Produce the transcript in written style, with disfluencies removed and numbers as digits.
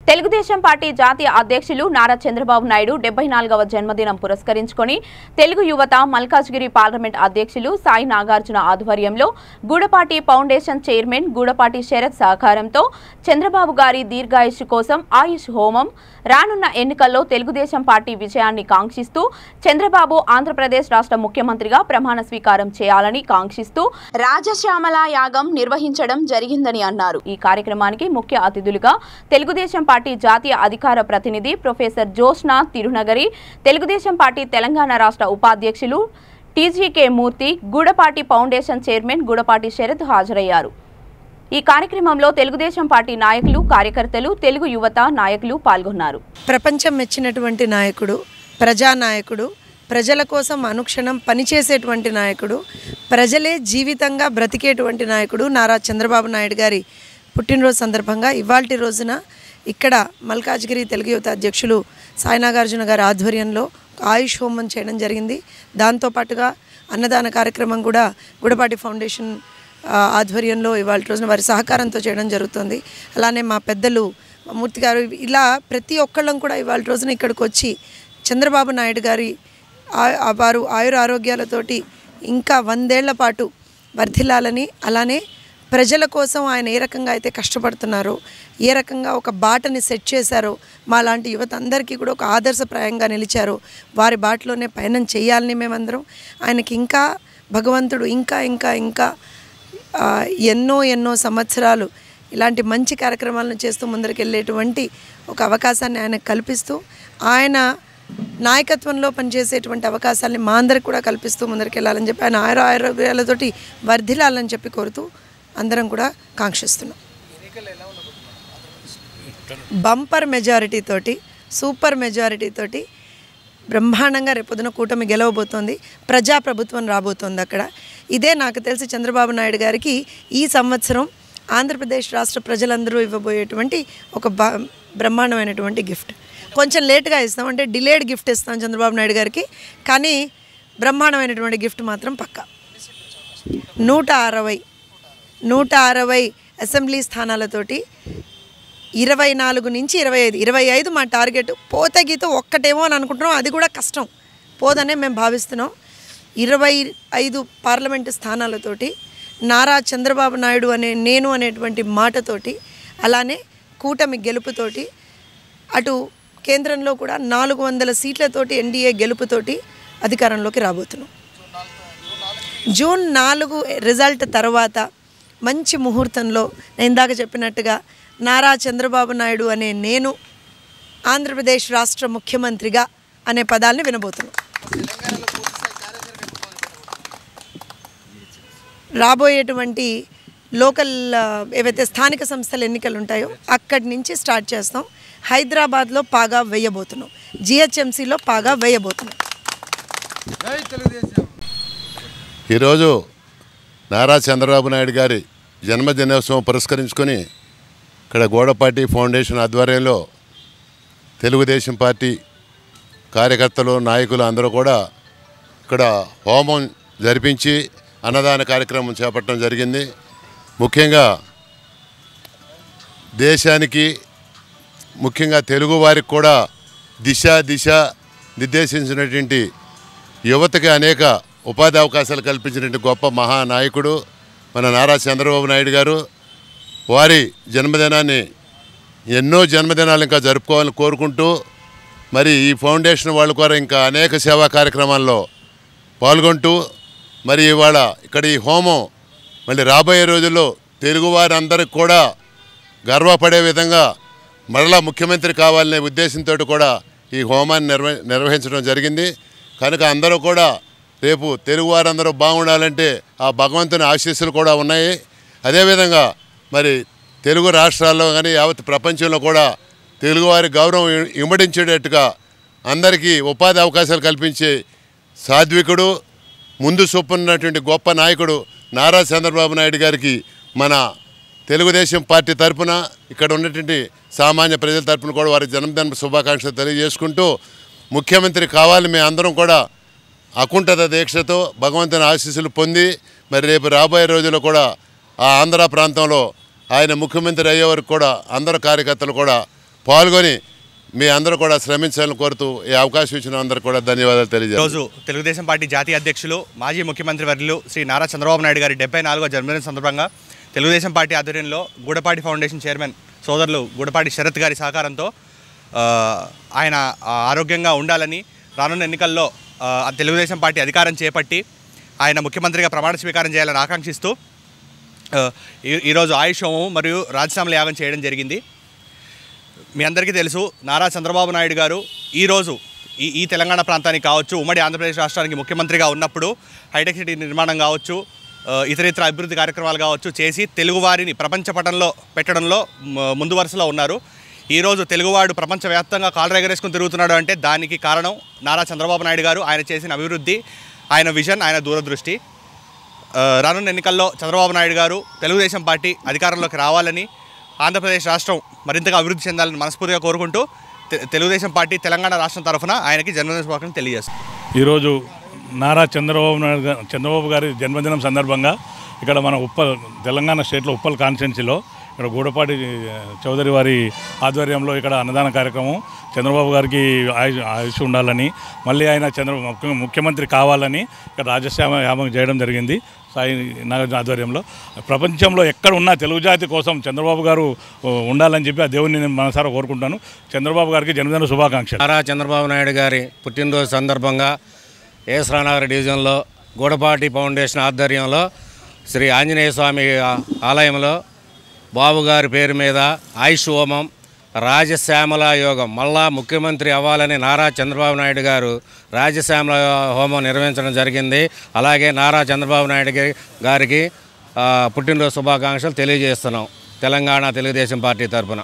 Telugu Desam party జాతీయ అధ్యక్షులు నారా చంద్రబాబు నాయుడు 74వ జన్మదినం పురస్కరించుకొని తెలుగు యువత మల్కాజ్గిరి పార్లమెంట్ అధ్యక్షులు సాయి నాగార్జున ఆధ్వర్యంలో గూడపాటి ఫౌండేషన్ చైర్మన్ గూడపాటి శరత్ సహకారంతో చంద్రబాబు గారి దీర్ఘాయుష్షు కోసం ఆయుష్ హోమం రానున్న ఎన్నికల్లో తెలుగుదేశం పార్టీ విజయాన్ని కాంక్షిస్తూ చంద్రబాబు ఆంధ్రప్రదేశ్ రాష్ట్ర ముఖ్యమంత్రిగా ప్రమాణ స్వీకారం చేయాలని కాంక్షిస్తూ రాజశ్యామల యాగం నిర్వహించడం జరిగిందని అన్నారు। ఈ కార్యక్రమానికి ముఖ్య అతిథులుగా తెలుగుదేశం పార్టీ జాతీయ అధికార ప్రతినిధి ప్రొఫెసర్ జోష్నా తిరునగరి, తెలుగుదేశం పార్టీ తెలంగాణ రాష్ట్ర ఉపాధ్యక్షులు టీజీకే మూర్తి, గూడపాటి ఫౌండేషన్ చైర్మన్ గూడపాటి శరత్ హాజరయ్యారు। ఈ కార్యక్రమంలో తెలుగుదేశం పార్టీ నాయకులు, కార్యకర్తలు, తెలుగు యువత నాయకులు పాల్గొన్నారు। ప్రపంచం మెచ్చినటువంటి నాయకుడు, ప్రజానాయకుడు, ప్రజల కోసం అనుక్షణం పనిచేసేటువంటి నాయకుడు, ప్రజలే జీవితంగా బ్రతికేటువంటి నాయకుడు నారా చంద్రబాబు నాయుడు గారి పుట్టినరోజు సందర్భంగా ఇవాల్టి రోజున ఇక్కడ మల్కాజ్గిరి తెలుగు యువత అధ్యక్షులు సాయి నాగార్జున గారి ఆధ్వర్యంలో ఆయుష్ హోమం చేయడం జరిగింది। దాంతోపాటుగా అన్నదాన కార్యక్రమం కూడా గూడపాటి ఫౌండేషన్ ఆధ్వర్యంలో ఇవాళ రోజున వారి సహకారంతో చేయడం జరుగుతుంది। అలానే మా పెద్దలు మూర్తి గారు, ఇలా ప్రతి ఒక్కళ్ళం కూడా ఇవాళ రోజున ఇక్కడికి వచ్చి చంద్రబాబు నాయుడు గారి వారు ఆయుర ఆరోగ్యాలతోటి ఇంకా 100 ఏళ్ల పాటు వర్ధిల్లాలని, అలానే ప్రజల కోసం ఆయన ఏ రకంగా అయితే కష్టపడుతున్నారో, ఏ రకంగా ఒక బాటని సెట్ చేశారో, మా లాంటి యువత అందరికీ కూడా ఒక ఆదర్శప్రాయంగా నిలిచారో వారి బాటలోనే పయనం చేయాలని మేమందరం, ఆయనకి ఇంకా భగవంతుడు ఇంకా ఇంకా ఇంకా ఎన్నో సంవత్సరాలు ఇలాంటి మంచి కార్యక్రమాలను చేస్తూ ముందరికెళ్ళేటువంటి ఒక అవకాశాన్ని ఆయనకు కల్పిస్తూ, ఆయన నాయకత్వంలో పనిచేసేటువంటి అవకాశాలని మా అందరికి కూడా కల్పిస్తూ ముందరికెళ్ళాలని చెప్పి ఆయన ఆరోగ్యాలతోటి వర్ధిల్లాలని చెప్పి కోరుతూ అందరం కూడా కాంక్షిస్తున్నాం। బంపర్ మెజారిటీ తోటి, సూపర్ మెజారిటీ తోటి బ్రహ్మాండంగా రేపొద్దున కూటమి గెలవబోతోంది, ప్రజాప్రభుత్వం రాబోతోంది అక్కడ। ఇదే నాకు తెలిసి చంద్రబాబు నాయుడు గారికి ఈ సంవత్సరం ఆంధ్రప్రదేశ్ రాష్ట్ర ప్రజలందరూ ఇవ్వబోయేటువంటి ఒక బ్రహ్మాండమైనటువంటి గిఫ్ట్। కొంచెం లేట్గా ఇస్తాం, అంటే డిలేడ్ గిఫ్ట్ ఇస్తాం చంద్రబాబు నాయుడు గారికి, కానీ బ్రహ్మాండమైనటువంటి గిఫ్ట్ మాత్రం పక్కా। 160 అసెంబ్లీ స్థానాలతోటి 24 నుంచి 25 మా టార్గెట్। పోతే గీత ఒక్కటేమో అని అనుకుంటున్నాం, అది కూడా కష్టం, పోదనే మేము భావిస్తున్నాం। 25 పార్లమెంటు స్థానాలతోటి నారా చంద్రబాబు నాయుడు నేను అనేటువంటి మాటతోటి, అలానే కూటమి గెలుపుతోటి, అటు కేంద్రంలో కూడా 400 సీట్లతోటి ఎన్డీఏ గెలుపుతోటి అధికారంలోకి రాబోతున్నాం। జూన్ 4 రిజల్ట్ తర్వాత మంచి ముహూర్తంలో నేను ఇందాక చెప్పినట్టుగా నారా చంద్రబాబు నాయుడు నేను ఆంధ్రప్రదేశ్ రాష్ట్ర ముఖ్యమంత్రిగా అనే పదాలని వినబోతున్నాం। రాబోయేటువంటి లోకల్ ఏవైతే స్థానిక సంస్థల ఎన్నికలు ఉంటాయో అక్కడి నుంచి స్టార్ట్ చేస్తాం। హైదరాబాద్లో పాగా వేయబోతున్నాం, జిహెచ్ఎంసీలో పాగా వేయబోతున్నాం। ఈరోజు నారా చంద్రబాబు నాయుడు గారి జన్మదినోత్సవం పురస్కరించుకొని ఇక్కడ గూడపాటి ఫౌండేషన్ ఆధ్వర్యంలో తెలుగుదేశం పార్టీ కార్యకర్తలు, నాయకులు అందరూ కూడా ఇక్కడ హోమం జరిపించి అన్నదాన కార్యక్రమం చేపట్టడం జరిగింది। ముఖ్యంగా దేశానికి, ముఖ్యంగా తెలుగు వారికి కూడా దిశ నిర్దేశించినటువంటి యువతకి అనేక ఉపాధి అవకాశాలు కల్పించినటువంటి గొప్ప మహానాయకుడు మన నారా చంద్రబాబు నాయుడు గారు। వారి జన్మదినాన్ని ఎన్నో జన్మదినాలు ఇంకా జరుపుకోవాలని కోరుకుంటూ, మరి ఈ ఫౌండేషన్ వాళ్ళ కూడా ఇంకా అనేక సేవా కార్యక్రమాల్లో పాల్గొంటూ, మరి ఇవాళ ఇక్కడ ఈ హోమం మళ్ళీ రాబోయే రోజుల్లో తెలుగువారందరికి కూడా గర్వపడే విధంగా మరలా ముఖ్యమంత్రి కావాలనే ఉద్దేశంతో కూడా ఈ హోమాన్ని నిర్వహించడం జరిగింది। కనుక అందరూ కూడా రేపు తెలుగువారందరూ బాగుండాలంటే ఆ భగవంతుని ఆశీస్సులు కూడా ఉన్నాయి। అదేవిధంగా మరి తెలుగు రాష్ట్రాల్లో కానీ యావత్ ప్రపంచంలో కూడా తెలుగువారి గౌరవం ఇమ్మడించేటట్టుగా అందరికీ ఉపాధి అవకాశాలు కల్పించే సాత్వికుడు, ముందు చూపున్నటువంటి గొప్ప నాయకుడు నారా చంద్రబాబు నాయుడు గారికి మన తెలుగుదేశం పార్టీ తరఫున, ఇక్కడ ఉన్నటువంటి సామాన్య ప్రజల తరఫున కూడా వారి జన్మదిన శుభాకాంక్షలు తెలియజేసుకుంటూ, ముఖ్యమంత్రి కావాలి మేము అందరం కూడా అకుంఠిత దీక్షతో భగవంతుని ఆశీస్సులు పొంది మరి రేపు రాబోయే రోజుల్లో కూడా ఆ ఆంధ్ర ప్రాంతంలో ఆయన ముఖ్యమంత్రి అయ్యే వరకు కూడా అందరు కార్యకర్తలు కూడా పాల్గొని మీ అందరూ కూడా శ్రమించాలని కోరుతూ ఈ అవకాశం ఇచ్చిన అందరూ కూడా ధన్యవాదాలు తెలియజేస్తాను. ఈరోజు తెలుగుదేశం పార్టీ జాతీయ అధ్యక్షులు మాజీ ముఖ్యమంత్రి వర్యులు శ్రీ నారా చంద్రబాబు నాయుడు గారి 74వ జన్మదిన సందర్భంగా తెలుగుదేశం పార్టీ ఆధ్వర్యంలో గూడపాటి ఫౌండేషన్ చైర్మన్ సోదరులు గూడపాటి శరత్ గారి సహకారంతో ఆయన ఆరోగ్యంగా ఉండాలని, రానున్న ఎన్నికల్లో తెలుగుదేశం పార్టీ అధికారం చేపట్టి ఆయన ముఖ్యమంత్రిగా ప్రమాణ స్వీకారం చేయాలని ఆకాంక్షిస్తూ ఈరోజు ఆయుష్ హోమం మరియు రాజశ్యామల యాగం చేయడం జరిగింది. మీ అందరికీ తెలుసు, నారా చంద్రబాబు నాయుడు గారు ఈరోజు ఈ తెలంగాణ ప్రాంతానికి కావచ్చు, ఉమ్మడి ఆంధ్రప్రదేశ్ రాష్ట్రానికి ముఖ్యమంత్రిగా ఉన్నప్పుడు హైటెక్ సిటీ నిర్మాణం కావచ్చు, ఇతర అభివృద్ధి కార్యక్రమాలు కావచ్చు చేసి తెలుగువారిని ప్రపంచ పటంలో పెట్టడంలో ముందు వరుసలో ఉన్నారు. ఈరోజు తెలుగువాడు ప్రపంచవ్యాప్తంగా కాళ్ళు ఎగరేసుకుని తిరుగుతున్నాడు అంటే దానికి కారణం నారా చంద్రబాబు నాయుడు గారు, ఆయన చేసిన అభివృద్ధి, ఆయన విజన్, ఆయన దూరదృష్టి. రానున్న ఎన్నికల్లో చంద్రబాబు నాయుడు గారు తెలుగుదేశం పార్టీ అధికారంలోకి రావాలని, ఆంధ్రప్రదేశ్ రాష్ట్రం మరింతగా అభివృద్ధి చెందాలని మనస్ఫూర్తిగా కోరుకుంటూ తెలుగుదేశం పార్టీ తెలంగాణ రాష్ట్రం తరఫున ఆయనకి జన్మదిన శుభాకాంక్షలు తెలియజేస్తాం. ఈరోజు నారా చంద్రబాబు గారి జన్మదినం సందర్భంగా ఇక్కడ మన ఉప్పల్ తెలంగాణ స్టేట్లో ఉప్పల్ కాన్స్టిట్యున్సీలో ఇక్కడ గూడపాటి చౌదరి వారి ఆధ్వర్యంలో ఇక్కడ అన్నదాన కార్యక్రమం, చంద్రబాబు గారికి ఆయుష్ ఉండాలని, మళ్ళీ ఆయన ముఖ్యమంత్రి కావాలని ఇక్కడ రాజశ్యామ యాగం చేయడం జరిగింది సాయి నాగార్జున ఆధ్వర్యంలో. ప్రపంచంలో ఎక్కడ ఉన్నా తెలుగు జాతి కోసం చంద్రబాబు గారు ఉండాలని చెప్పి ఆ దేవుడిని నేను మనసారా కోరుకుంటాను. చంద్రబాబు గారికి జన్మదిన శుభాకాంక్షలు. నారా చంద్రబాబు నాయుడు గారి పుట్టినరోజు సందర్భంగా ఏసరానగర్ డివిజన్లో గూడపాటి ఫౌండేషన్ ఆధ్వర్యంలో శ్రీ ఆంజనేయ స్వామి ఆలయంలో బాబు గారి పేరు మీద ఆయుష్ హోమం, రాజశ్యామల యోగం, మళ్ళా ముఖ్యమంత్రి అవ్వాలని నారా చంద్రబాబు నాయుడు గారు రాజశ్యామల హోమం నిర్వహించడం జరిగింది. అలాగే నారా చంద్రబాబు నాయుడు గారికి పుట్టినరోజు శుభాకాంక్షలు తెలియజేస్తున్నాం తెలంగాణ తెలుగుదేశం పార్టీ తరఫున.